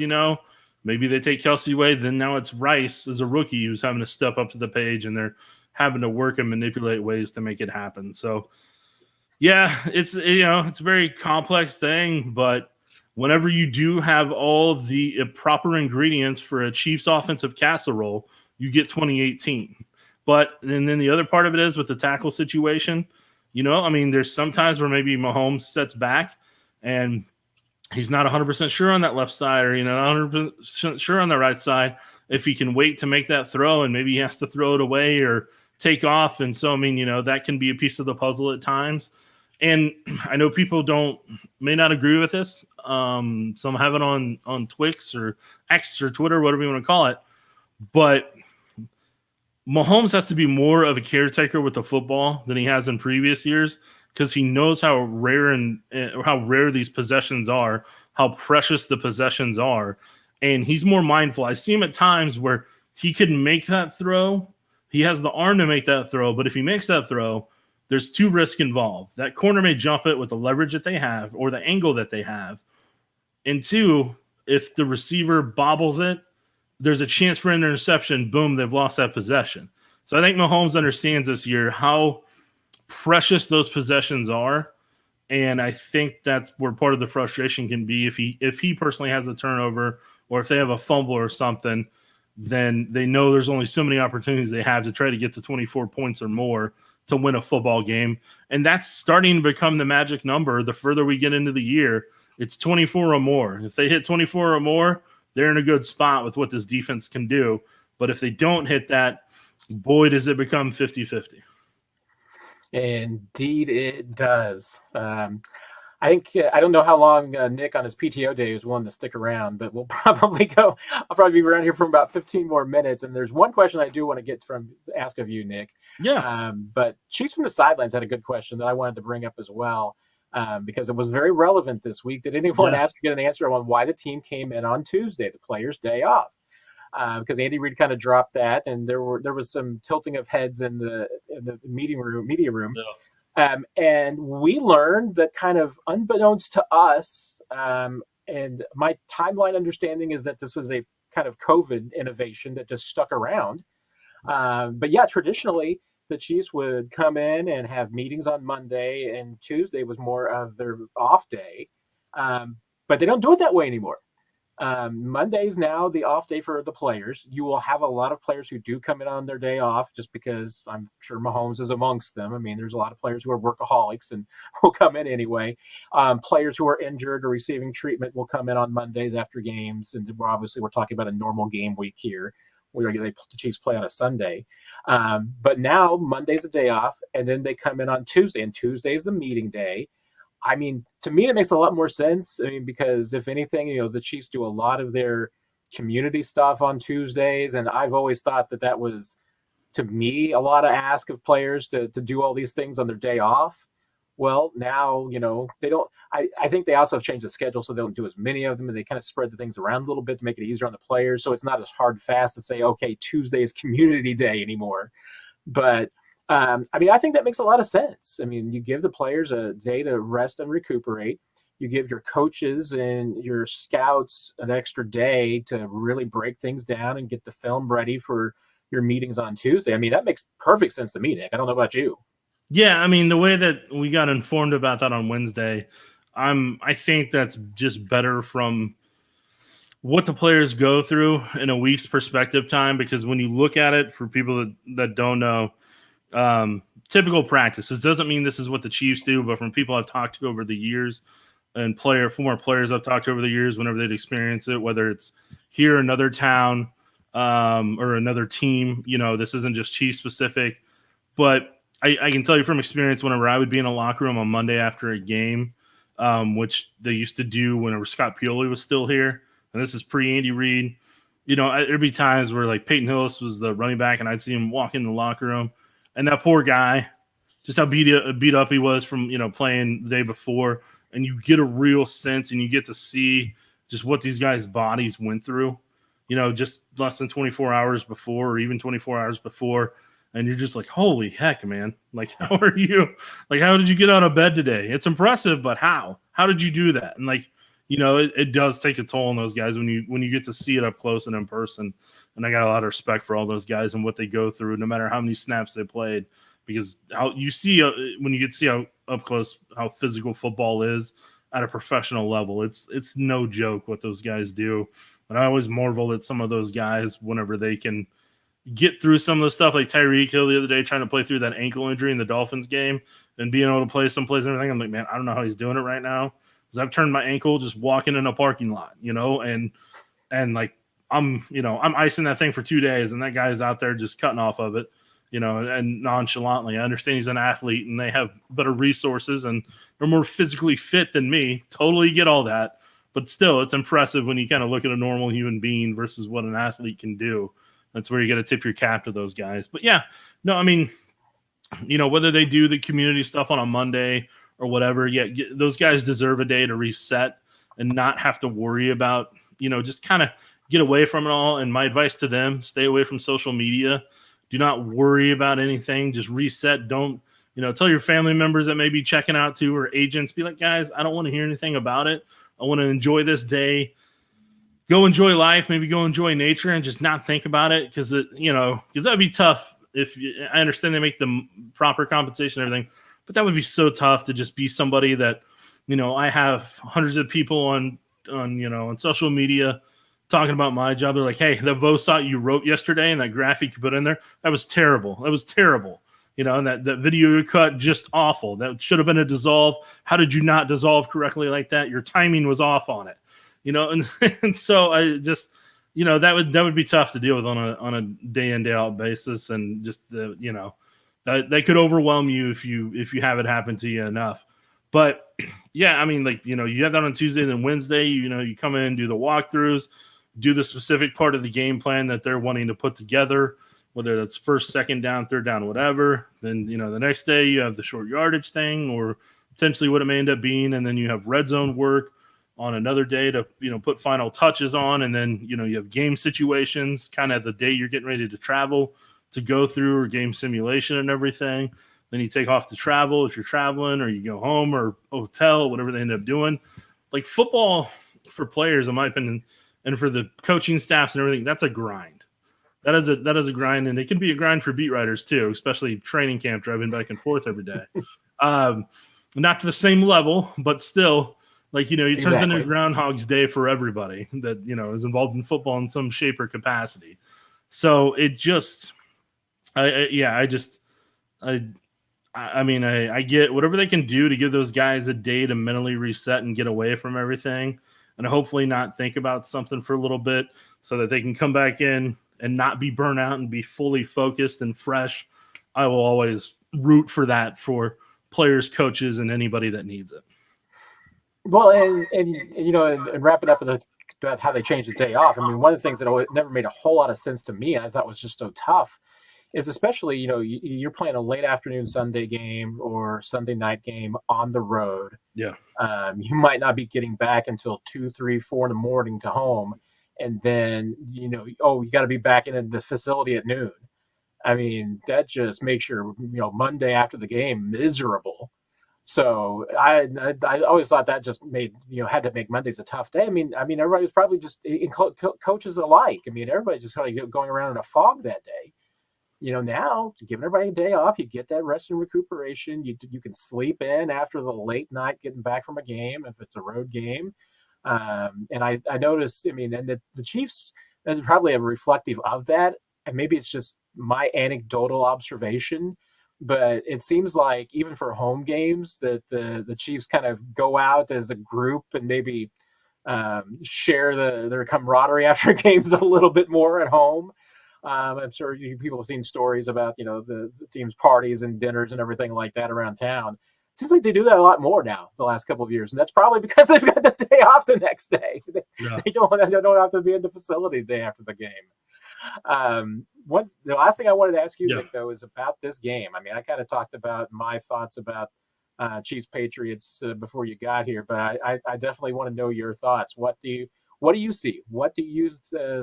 maybe they take Kelsey away, then now it's Rice as a rookie who's having to step up to the page, and they're having to work and manipulate ways to make it happen. So, yeah, it's a very complex thing, but whenever you do have all the proper ingredients for a Chiefs offensive casserole, you get 2018. But and then the other part of it is with the tackle situation, there's sometimes where maybe Mahomes sets back and he's not 100% sure on that left side, or not 100% sure on the right side if he can wait to make that throw, and maybe he has to throw it away or take off. And so, that can be a piece of the puzzle at times. And I know people may not agree with this. Some have it on Twix or X or Twitter, whatever you want to call it. But Mahomes has to be more of a caretaker with the football than he has in previous years, because he knows how rare these possessions are, how precious the possessions are, and he's more mindful. I see him at times where he can make that throw. He has the arm to make that throw, but if he makes that throw, there's two risks involved. That corner may jump it with the leverage that they have or the angle that they have. And two, if the receiver bobbles it, there's a chance for an interception. Boom, they've lost that possession. So I think Mahomes understands this year how precious those possessions are. And I think that's where part of the frustration can be. If he personally has a turnover, or if they have a fumble or something, then they know there's only so many opportunities they have to try to get to 24 points or more to win a football game. And that's starting to become the magic number. The further we get into the year, it's 24 or more. If they hit 24 or more, they're in a good spot with what this defense can do. But if they don't hit that, boy, does it become 50-50. Indeed, it does. I think I don't know how long Nick on his PTO day is willing to stick around, but we'll probably go. I'll probably be around here for about 15 more minutes. And there's one question I do want to ask of you, Nick. Yeah. But Chiefs from the Sidelines had a good question that I wanted to bring up as well, because it was very relevant this week. Did anyone ask or get an answer on why the team came in on Tuesday, the players' day off? Because Andy Reid kind of dropped that, and there was some tilting of heads in the media room. Yeah. And we learned that, kind of unbeknownst to us, and my timeline understanding is that this was a kind of COVID innovation that just stuck around. But yeah, traditionally the Chiefs would come in and have meetings on Monday, and Tuesday was more of their off day. But they don't do it that way anymore. Monday's now the off day for the players. You will have a lot of players who do come in on their day off, just because I'm sure Mahomes is amongst them. I mean, there's a lot of players who are workaholics and will come in anyway. Players who are injured or receiving treatment will come in on Mondays after games. And we're talking about a normal game week here, where the Chiefs play on a Sunday. But now Monday's a day off, and then they come in on Tuesday, and Tuesday's the meeting day. I mean, to me, it makes a lot more sense. I mean, because if anything, the Chiefs do a lot of their community stuff on Tuesdays, and I've always thought that was, to me, a lot of ask of players to do all these things on their day off. Well, now, they don't. I think they also have changed the schedule so they don't do as many of them, and they kind of spread the things around a little bit to make it easier on the players. So it's not as hard fast to say, okay, Tuesday is community day anymore. But I think that makes a lot of sense. I mean, you give the players a day to rest and recuperate. You give your coaches and your scouts an extra day to really break things down and get the film ready for your meetings on Tuesday. I mean, that makes perfect sense to me, Nick. I don't know about you. Yeah, I mean, the way that we got informed about that on Wednesday, I think that's just better from what the players go through in a week's perspective time. Because when you look at it, for people that don't know, typical practice, this doesn't mean this is what the Chiefs do, but from people I've talked to over the years, and former players I've talked to over the years, whenever they'd experience it, whether it's here, another town, or another team, this isn't just Chiefs specific. But I can tell you from experience, whenever I would be in a locker room on Monday after a game, which they used to do whenever Scott Pioli was still here, and this is pre-Andy Reid, there'd be times where like Peyton Hillis was the running back, and I'd see him walk in the locker room, and that poor guy, just how beat up he was from playing the day before, and you get a real sense, and you get to see just what these guys' bodies went through, just less than 24 hours before, or even 24 hours before, and you're just like, holy heck, man! Like, how are you? Like, how did you get out of bed today? It's impressive, but how? How did you do that? And like, it does take a toll on those guys when you get to see it up close and in person. And I got a lot of respect for all those guys and what they go through, no matter how many snaps they played, because how you see when you get to see how up close how physical football is at a professional level, it's no joke what those guys do. And I always marvel at some of those guys whenever they can get through some of the stuff, like Tyreek Hill the other day trying to play through that ankle injury in the Dolphins game and being able to play someplace and everything. I'm like, man, I don't know how he's doing it right now, because I've turned my ankle just walking in a parking lot, and like I'm icing that thing for 2 days, and that guy's out there just cutting off of it, and nonchalantly. I understand he's an athlete and they have better resources and they're more physically fit than me. Totally get all that. But still, it's impressive when you kind of look at a normal human being versus what an athlete can do. That's where you got to tip your cap to those guys. But yeah, no, I mean, whether they do the community stuff on a Monday or whatever, yeah, those guys deserve a day to reset and not have to worry about, just kind of get away from it all. And my advice to them, stay away from social media. Do not worry about anything. Just reset. Don't, tell your family members that may be checking out too, or agents, be like, guys, I don't want to hear anything about it. I want to enjoy this day. Go enjoy life, maybe go enjoy nature, and just not think about it, because that'd be tough. I understand they make the proper compensation and everything, but that would be so tough to just be somebody that, I have hundreds of people on social media talking about my job. They're like, hey, the VOSOT you wrote yesterday and that graphic you put in there, that was terrible. That was terrible. And that video you cut, just awful. That should have been a dissolve. How did you not dissolve correctly like that? Your timing was off on it. And so I just, that would be tough to deal with on a day in, day out basis. And just that could overwhelm you if you have it happen to you enough. But yeah, I mean, like, you have that on Tuesday, then Wednesday, you come in, do the walkthroughs, do the specific part of the game plan that they're wanting to put together, whether that's first, second down, third down, whatever. Then, the next day you have the short yardage thing, or potentially what it may end up being. And then you have red zone work on another day to, put final touches on. And then, you have game situations kind of the day you're getting ready to travel to go through, or game simulation and everything. Then you take off to travel if you're traveling, or you go home or hotel, whatever they end up doing. Like, football for players, in my opinion, and for the coaching staffs and everything, that's a grind. That is a grind, and it can be a grind for beat writers too, especially training camp, driving back and forth every day. Not to the same level, but still, like, it turns into Groundhog's Day for everybody that, is involved in football in some shape or capacity. So it just, I get whatever they can do to give those guys a day to mentally reset and get away from everything, and hopefully not think about something for a little bit, so that they can come back in and not be burnt out and be fully focused and fresh. I will always root for that for players, coaches, and anybody that needs it. Well, and wrapping up with about how they changed the day off. I mean, one of the things that never made a whole lot of sense to me, I thought was just so tough, is especially, you're playing a late afternoon Sunday game or Sunday night game on the road. Yeah. You might not be getting back until 2, 3, 4 in the morning to home. And then, you got to be back in the facility at noon. I mean, that just makes your, Monday after the game miserable. So I always thought that just made, had to make Mondays a tough day. I mean, everybody was probably just, coaches alike. I mean, everybody's just kind of going around in a fog that day. Now, giving everybody a day off, you get that rest and recuperation. You can sleep in after the late night getting back from a game, if it's a road game. And I noticed, and the Chiefs is probably a reflective of that. And maybe it's just my anecdotal observation, but it seems like even for home games that the Chiefs kind of go out as a group and maybe share their camaraderie after games a little bit more at home. I'm sure people have seen stories about, the team's parties and dinners and everything like that around town. seems like they do that a lot more now the last couple of years, and that's probably because they've got the day off the next day. Yeah. They don't have to be in the facility the day after the game. The last thing I wanted to ask you, Nick, though, is about this game. I mean, I kind of talked about my thoughts about Chiefs Patriots before you got here, but I definitely want to know your thoughts. What do you see? What do you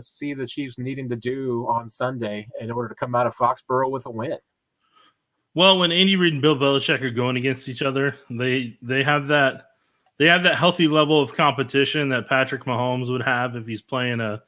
see the Chiefs needing to do on Sunday in order to come out of Foxborough with a win? Well, when Andy Reid and Bill Belichick are going against each other, they have that healthy level of competition that Patrick Mahomes would have if he's playing a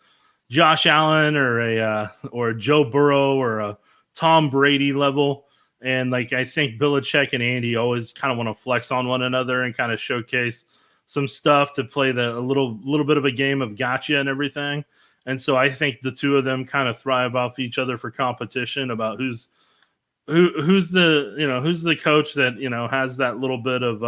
Josh Allen or a Joe Burrow or a Tom Brady level. And like, I think Belichick and Andy always kind of want to flex on one another and kind of showcase some stuff to play a little bit of a game of gotcha and everything. And so I think the two of them kind of thrive off each other for competition about who's the coach that, has that little bit of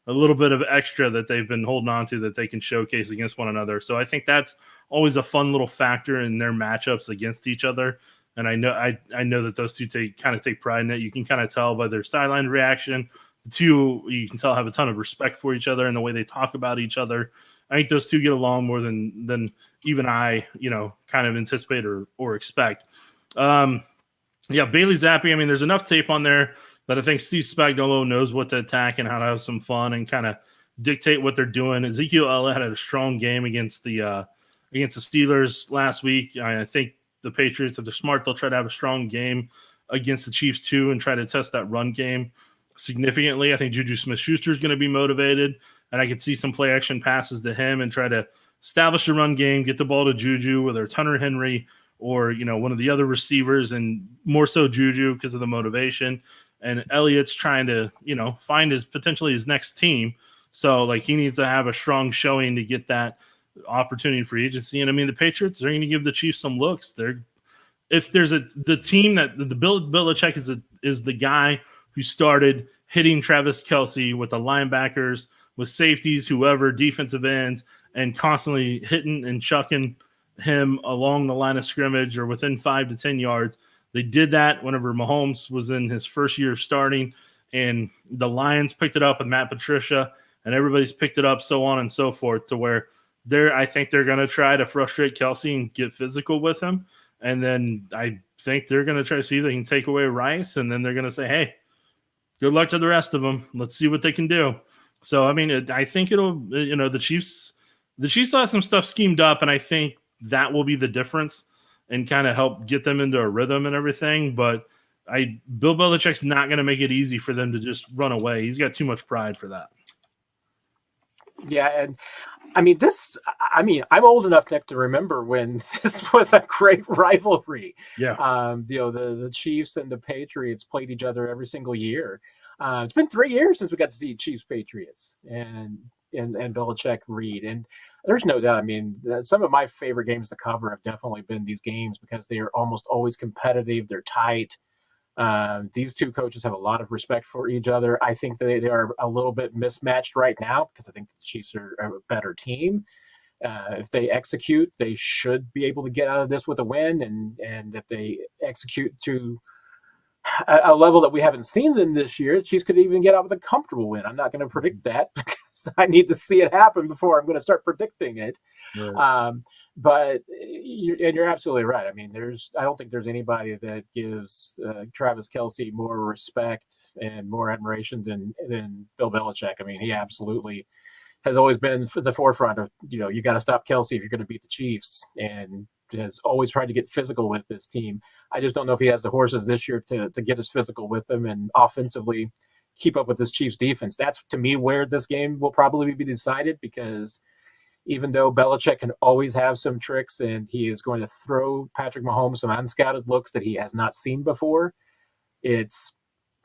a little bit of extra that they've been holding on to that they can showcase against one another. So I think that's always a fun little factor in their matchups against each other. And I know that those two take pride in it. You can kind of tell by their sideline reaction. The two, you can tell, have a ton of respect for each other and the way they talk about each other. I think those two get along more than even I, kind of anticipate or expect. Bailey Zappi, I mean, there's enough tape on there that I think Steve Spagnuolo knows what to attack and how to have some fun and kind of dictate what they're doing. Ezekiel Elliott had a strong game against the Steelers last week. I think the Patriots, if they're smart, they'll try to have a strong game against the Chiefs too and try to test that run game significantly. I think Juju Smith-Schuster is going to be motivated, and I could see some play action passes to him and try to establish a run game, get the ball to Juju, whether it's Hunter Henry or one of the other receivers, and more so Juju because of the motivation. And Elliott's trying to find potentially his next team, so like he needs to have a strong showing to get that opportunity for agency. And I mean, the Patriots are going to give the Chiefs some looks. If there's the team that the Belichick is the guy who started hitting Travis Kelce with the linebackers, with safeties, whoever, defensive ends, and constantly hitting and chucking him along the line of scrimmage or within 5 to 10 yards. They did that whenever Mahomes was in his first year of starting, and the Lions picked it up with Matt Patricia, and everybody's picked it up, so on and so forth, to where I think they're going to try to frustrate Kelce and get physical with him. And then I think they're going to try to see if they can take away Rice, and then they're going to say, hey, good luck to the rest of them. Let's see what they can do. So, I mean, I think the Chiefs will have some stuff schemed up, and I think that will be the difference and kind of help get them into a rhythm and everything. But Bill Belichick's not going to make it easy for them to just run away. He's got too much pride for that. Yeah, and I'm old enough, Nick, to remember when this was a great rivalry. Yeah. The Chiefs and the Patriots played each other every single year. It's been 3 years since we got to see Chiefs Patriots and Belichick Reid. And there's no doubt. I mean, some of my favorite games to cover have definitely been these games because they are almost always competitive. They're tight. These two coaches have a lot of respect for each other. I think they are a little bit mismatched right now because I think the Chiefs are a better team. If they execute, they should be able to get out of this with a win. And if they execute to a level that we haven't seen them this year, the Chiefs could even get out with a comfortable win. I'm not going to predict that because I need to see it happen before I'm going to start predicting it. Right. But you're absolutely right. I mean, I don't think there's anybody that gives Travis Kelce more respect and more admiration than Bill Belichick. I mean, he absolutely has always been at the forefront of, you got to stop Kelce if you're going to beat the Chiefs, and has always tried to get physical with this team. I just don't know if he has the horses this year to get as physical with them and offensively keep up with this Chiefs defense. That's, to me, where this game will probably be decided, because even though Belichick can always have some tricks and he is going to throw Patrick Mahomes some unscouted looks that he has not seen before, I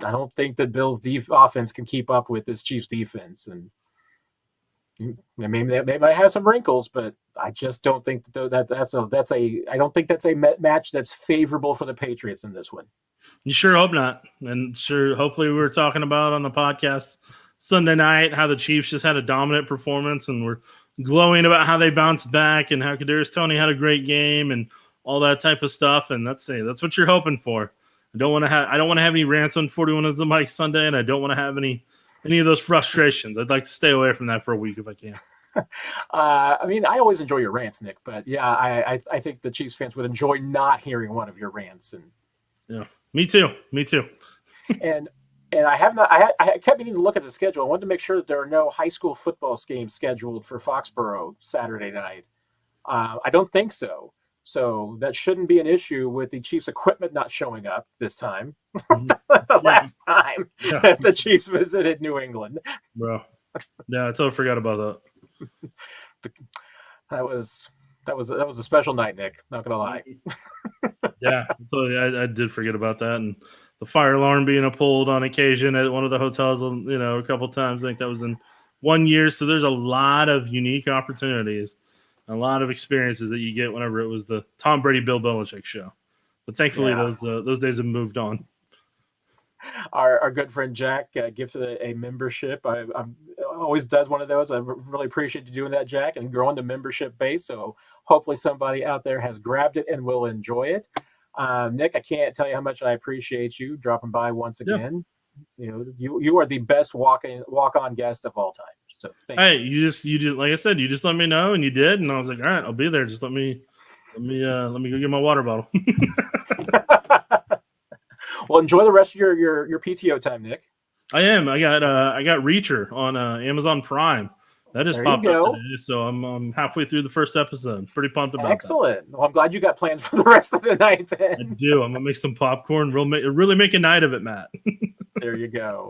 don't think that Bill's offense can keep up with this Chiefs defense. And maybe they might have some wrinkles, but I just don't think I don't think that's a match that's favorable for the Patriots in this one. You sure hope not. And hopefully we were talking about on the podcast Sunday night how the Chiefs just had a dominant performance and we're glowing about how they bounced back and how Kadarius Toney had a great game and all that type of stuff. And that's what you're hoping for. I don't want to have any rants on 41 as the Mike Sunday, and I don't want to have any any of those frustrations. I'd like to stay away from that for a week if I can. I mean, I always enjoy your rants, Nick, but yeah, I think the Chiefs fans would enjoy not hearing one of your rants. And yeah, me too. and I have not. I kept meaning to look at the schedule. I wanted to make sure that there are no high school football games scheduled for Foxborough Saturday night. I don't think so. So that shouldn't be an issue with the Chiefs equipment not showing up this time. The last time the Chiefs visited New England. Bro. Yeah, I totally forgot about that. That was a special night, Nick. Not gonna lie. Yeah, I did forget about that, and the fire alarm being pulled on occasion at one of the hotels, a couple times. I think that was in 1 year. So there's a lot of unique opportunities, a lot of experiences that you get whenever it was the Tom Brady, Bill Belichick show. But thankfully, those days have moved on. Our good friend Jack gifted a membership. I'm always does one of those. I really appreciate you doing that, Jack, and growing the membership base. So hopefully somebody out there has grabbed it and will enjoy it. Nick, I can't tell you how much I appreciate you dropping by once again. Yeah. You are the best walk-on guest of all time. So thank you. You just like I said, you just let me know, and you did, and I was like, all right, I'll be there. Just let me go get my water bottle. Well, enjoy the rest of your PTO time, Nick. I am. I got Reacher on Amazon Prime. That just popped up today, so I'm halfway through the first episode. Pretty pumped about Excellent. Well, I'm glad you got plans for the rest of the night then. I do. I'm gonna make some popcorn. Really make a night of it, Matt. There you go.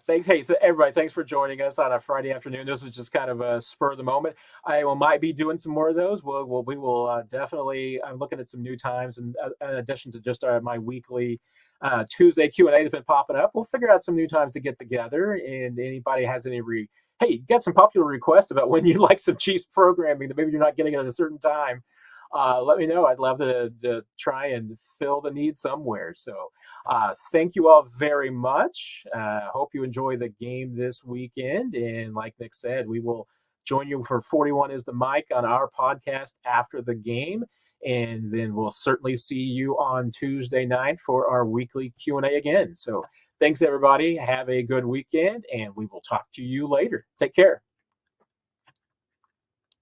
Thanks, everybody. Thanks for joining us on a Friday afternoon. This was just kind of a spur of the moment. I might be doing some more of those. We will definitely. I'm looking at some new times, and in addition to just my weekly Tuesday Q&A that's been popping up, we'll figure out some new times to get together. And anybody has any hey, you got some popular requests about when you'd like some Chiefs programming that maybe you're not getting at a certain time, let me know. I'd love to try and fill the need somewhere. So thank you all very much. Hope you enjoy the game this weekend. And like Nick said, we will join you for 41 is the Mic on our podcast after the game. And then we'll certainly see you on Tuesday night for our weekly Q&A again. So thanks, everybody. Have a good weekend, and we will talk to you later. Take care.